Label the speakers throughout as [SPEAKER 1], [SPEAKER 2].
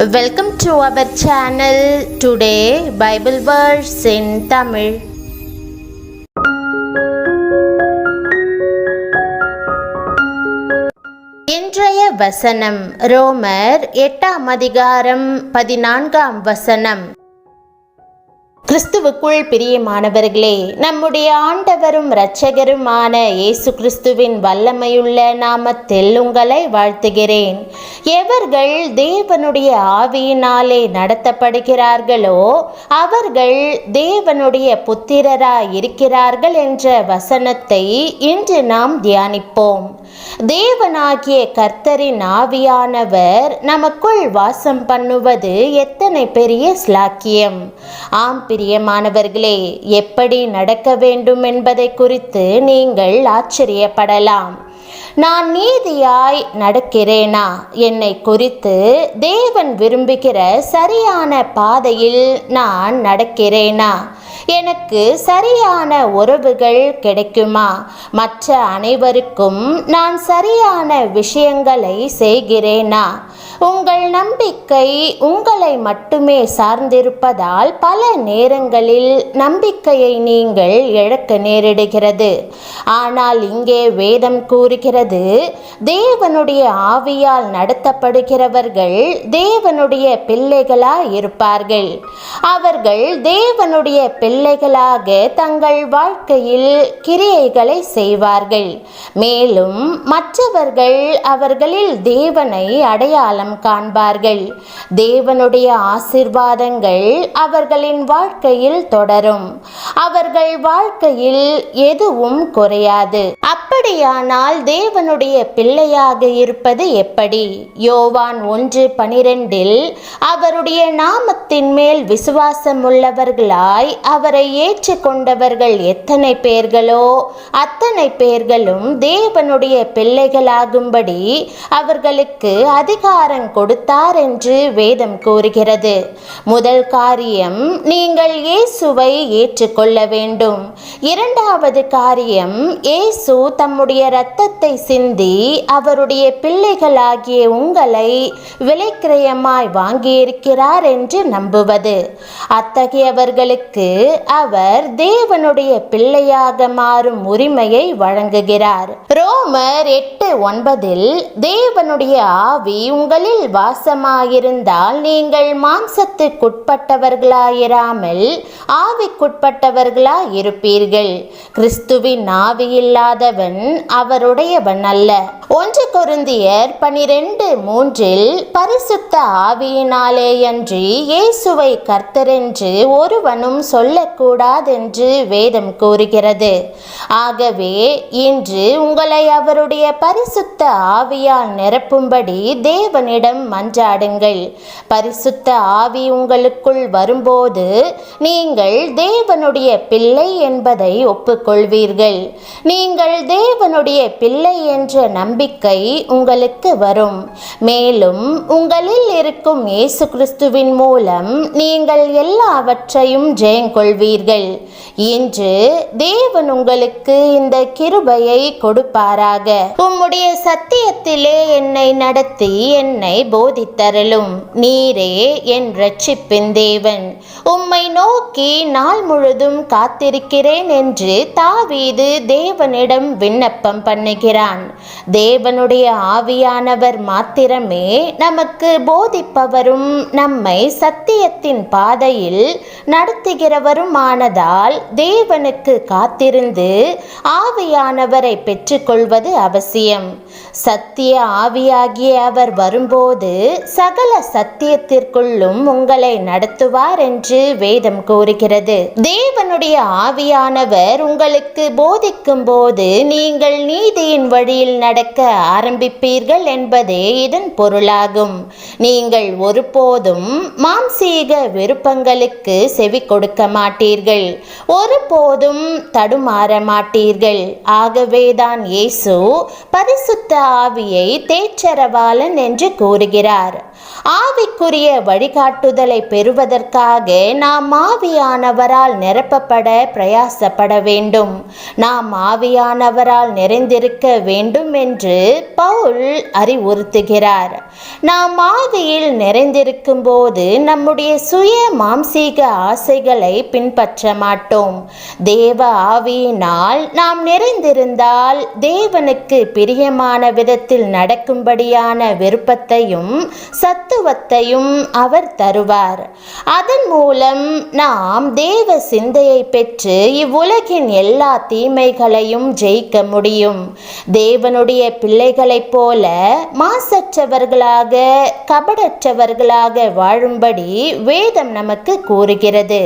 [SPEAKER 1] Welcome to our channel. Today Bible verse in Tamil. இன்றைய வசனம் ரோமர் 8ஆம் அதிகாரம் 14ஆம் வசனம். கிறிஸ்துவுக்குள் பிரியமானவர்களே, நம்முடைய ஆண்டவரும் இரட்சகருமான இயேசு கிறிஸ்துவின் வல்லமையுள்ள நாமத்தில் உங்களை வாழ்த்துகிறேன். எவர்கள் தேவனுடைய ஆவியினாலே நடத்தப்படுகிறார்களோ அவர்கள் தேவனுடைய புத்திரராய் இருக்கிறார்கள் என்ற வசனத்தை இன்று நாம் தியானிப்போம். தேவனாகிய கர்த்தரின் ஆவியானவர் நமக்குள் வாசம் பண்ணுவது எத்தனை பெரிய ஸ்லாக்கியம்! ஆம் பிரியமானவர்களே, எப்படி நடக்க வேண்டும் என்பதை குறித்து நீங்கள் ஆச்சரியப்படலாம். நான் நீதியாய் நடக்கிறேனா? என்னை குறித்து தேவன் விரும்புகிற சரியான பாதையில் நான் நடக்கிறேனா? எனக்கு சரியான உறவுகள் கிடைக்குமா? மற்ற அனைவருக்கும் நான் சரியான விஷயங்களை செய்கிறேனா? உங்கள் நம்பிக்கை உங்களை மட்டுமே சார்ந்திருப்பதால் பல நேரங்களில் நம்பிக்கையை நீங்கள் இழக்க நேரிடுகிறது. ஆனால் இங்கே வேதம் கூறுகிறது, தேவனுடைய ஆவியால் நடத்தப்படுகிறவர்கள் தேவனுடைய பிள்ளைகளாய் இருப்பார்கள். அவர்கள் தேவனுடைய பிள்ளைகளாக தங்கள் வாழ்க்கையில் கிரியைகளை செய்வார்கள். மேலும் மற்றவர்கள் அவர்களில் தேவனை அடையாளம் காண்பார்கள். தேவனுடைய ஆசீர்வாதங்கள் அவர்களின் வாழ்க்கையில் தொடரும். அவர்கள் வாழ்க்கையில் எதுவும் குறையாது. அப்படியானால் தேவனுடைய பிள்ளையாக இருப்பது எப்படி? யோவான் 1:12 அவருடைய நாமத்தின் மேல் விசுவாசம் உள்ளவர்களாய் அவரை ஏற்றுக்கொண்டவர்கள் எத்தனை பேர்களோ அத்தனை பேர்களும் தேவனுடைய பிள்ளைகளாகும்படி அவர்களுக்கு அதிகாரம் கொடுத்தார் என்று வேதம் கூறுகிறது. முதல் காரியம், நீங்கள் இயேசுவை ஏற்றுக்கொள்ள வேண்டும். இரண்டாவது காரியம், இயேசு தம்முடைய இரத்தத்தை சிந்தி அவருடைய பிள்ளைகளாகிய உங்களை விலைக்கிரயமாய் வாங்கியிருக்கிறார் என்று நம்புவது. அத்தகையவர்களுக்கு அவர் தேவனுடைய பிள்ளையாக மாறும் உரிமையை வழங்குகிறார். ரோமர் 8:9 தேவனுடைய ஆவி உங்களில் வாசமாயிருந்தால் நீங்கள் மாம்சத்துக்குட்பட்டவர்களாயிராமல் ஆவிக்குட்பட்டவர்களாயிருப்பீர்கள். கிறிஸ்துவின் ஆவி இல்லாதவன் அவருடையவன் அல்ல. 1 கொரிந்தியர் 12:3 பரிசுத்த ஆவியினாலேயன்றி இயேசுவை கர்த்தரென்று ஒருவனும் சொல்லக்கூடாதென்று வேதம் கூறுகிறது. ஆகவே இன்று உங்களை அவருடைய பரிசுத்த ஆவியால் நிரப்பும்படி தேவனிடம் மன்றாடுங்கள். பரிசுத்த ஆவி உங்களுக்குள் வரும்போது நீங்கள் தேவனுடைய பிள்ளை என்பதை ஒப்புக்கொள்வீர்கள். நீங்கள் தேவனுடைய பிள்ளை என்ற நம்பிக்கை உங்களுக்கு வரும். மேலும் உங்களில் இருக்கும் இயேசு கிறிஸ்துவின் மூலம் நீங்கள் எல்லாவற்றையும் ஜெயங்கொள்வீர்கள். இன்று தேவன் உங்களுக்கு இந்த கிருபையை கொடுப்பாராக. உம்முடைய சத்தியத்திலே என்னை நடத்தி என்னை போதித்தருளும். நீரே என் இரட்சிப்பின் தேவன். உம்மை நோக்கி நாள் முழுதும் காத்திருக்கிறேன் என்று தாவீது தேவனிடம் விண்ணப்பம் பண்ணுகிறான். தேவனுடைய ஆவியானவர் மாத்திரமே நமக்கு போதிப்பவரும் நம்மை சத்தியத்தின் பாதையில் நடத்துகிறவருமானதால் தேவனுக்கு காத்திருந்து ஆவியானவரை பெற்றுக்கொள்வது அவசியம். சத்திய ஆவியாகிய அவர் வரும்போது சகல சத்தியத்திற்குள்ளும் உங்களை நடத்துவார் என்று வேதம் கூறுகிறது. தேவனுடைய ஆவியானவர் உங்களுக்கு போதிக்கும் போது நீங்கள் நீதியின் வழியில் நடக்க ஆரம்பிப்பீர்கள் என்பதே இதன் பொருளாகும். நீங்கள் ஒருபோதும் மாம்சீக விருப்பங்களுக்கு செவி கொடுக்க மாட்டீர்கள். ஒருபோதும் தடுமாற மாட்டீர்கள். ஆகவேதான் இயேசு பரிசுத்த பரிசுத்த ஆவியை தேற்றரவாளன் என்று கூறுகிறார். ஆவிக்குரிய வழிகாட்டுதலை பெறுவதற்காக நாம் ஆவியானவரால் நிரப்பப்பட பிரயாசப்பட வேண்டும். நாம் ஆவியானவரால் நிறைந்திருக்க வேண்டும் என்று பவுல் அறிவுறுத்துகிறார். நாம் ஆவியில் நிறைந்திருக்கும் போது நம்முடைய சுய மாம்சீக ஆசைகளை பின்பற்ற மாட்டோம். தேவ ஆவியினால் நாம் நிறைந்திருந்தால் தேவனுக்கு பிரியமான விதத்தில் நடக்கும்படியான விருப்பத்தையும் சத்துவத்தையும் அவர் தருவார். அதன் மூலம் நாம் தேவ சிந்தையை பெற்று இவ்வுலகின் எல்லா தீமைகளையும் ஜெயிக்க முடியும். தேவனுடைய பிள்ளைகளைப் போல மாசற்றவர்களாக கபடற்றவர்களாக வாழும்படி வேதம் நமக்கு கூறுகிறது.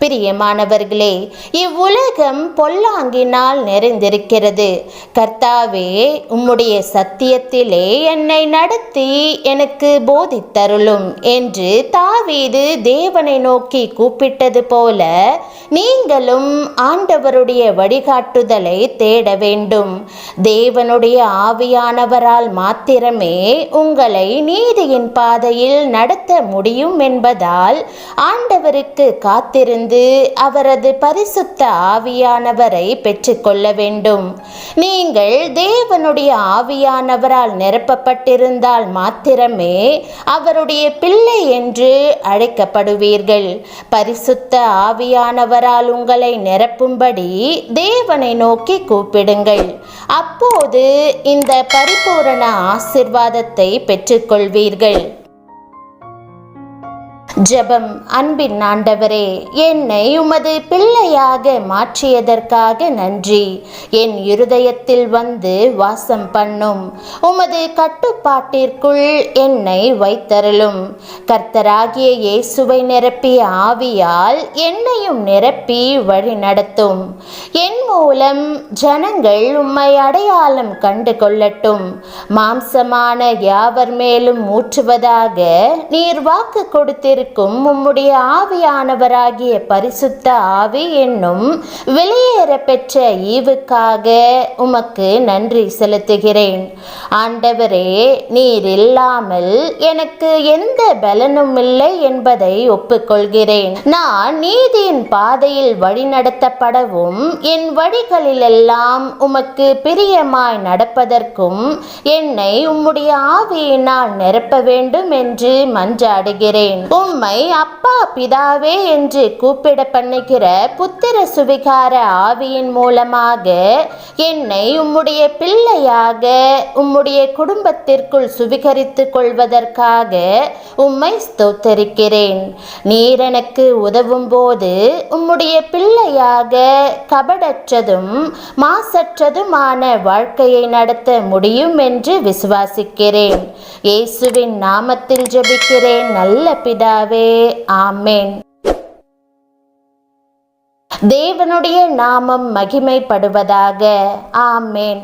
[SPEAKER 1] பிரியமானவர்களே, இவ்வுலகம் பொல்லாங்கினால் நிறைந்திருக்கிறது. கர்த்தாவே, உம்முடைய சத்தியத்திலே என்னை நடத்தி எனக்கு போதித்தருளும் என்று தாவீது தேவனை நோக்கி கூப்பிட்டது போல நீங்களும் ஆண்டவருடைய வழிகாட்டுதலை தேட வேண்டும். தேவனுடைய ஆவியானவரால் மாத்திரமே உங்களை நீதியின் பாதையில் நடத்த முடியும் என்பதால் ஆண்டவருக்கு காத்திருந்து அவரது பரிசுத்த ஆவியானவரை பெற்றுக்கொள்ள வேண்டும். நீங்கள் தேவனுடைய ஆவியானவரால் நிரப்பப்பட்டிருந்தால் மாத்திரமே அவருடைய பிள்ளை என்று அழைக்கப்படுவீர்கள். பரிசுத்த ஆவியானவரால் உங்களை நிரப்பும்படி தேவனை நோக்கி கூப்பிடுங்கள். அப்போது இந்த பரிபூரண ஆசீர்வாதத்தை பெற்றுக்கொள்வீர்கள். ஜெபம். அன்பின் ஆண்டவரே, என்னை உமது பிள்ளையாக மாற்றியதற்காக நன்றி. என் இருதயத்தில் வந்து வாசம் பண்ணும். உமது கட்டுப்பாட்டிற்குள் என்னை வைத்தருளும். கர்த்தராகிய இயேசுவை நிரப்பிய ஆவியால் என்னையும் நிரப்பி வழி நடத்தும். என் மூலம் ஜனங்கள் உம்மை அடையாளம் கண்டு கொள்ளட்டும். மாம்சமான யாவர் மேலும் ஊற்றுவதாக நீர் வாக்கு கொடுத்திருக்கும் உம்முடைய ஆவியானவராகிய பரிசுத்த ஆவி என்னும் வெளியேற பெற்ற ஈவுக்காக உமக்கு நன்றி செலுத்துகிறேன். ஆண்டவரே, நீர் இல்லாமல் எனக்கு எந்த பலனும் இல்லை என்பதை ஒப்புக்கொள்கிறேன். நான் நீதியின் பாதையில் வழிநடத்தப்படவும் என் வழிகளிலெல்லாம் உமக்கு பிரியமாய் நடப்பதற்கும் என்னை உம்முடைய ஆவியினால் நிரப்ப வேண்டும் என்று மன்றாடுகிறேன். உம்மை அப்பா பிதாவே என்று கூப்பிட பண்ணுகிற புத்திர சுவிகார ஆவியின் மூலமாக என்னை உம்முடைய பிள்ளையாக உம்முடைய குடும்பத்திற்குள் சுவிகரித்துக் கொள்வதற்காக உம்மை ஸ்தோத்தரிக்கிறேன். நீர் எனக்கு உதவும் போது உம்முடைய பிள்ளையாக கபடற்றதும் மாசற்றதுமான வாழ்க்கையை நடத்த முடியும் என்று விசுவாசிக்கிறேன். இயேசுவின் நாமத்தில் ஜெபிக்கிறேன் நல்ல பிதாவே, ஆமென். தேவனுடைய நாமம் மகிமைப்படுவதாக. ஆமென்.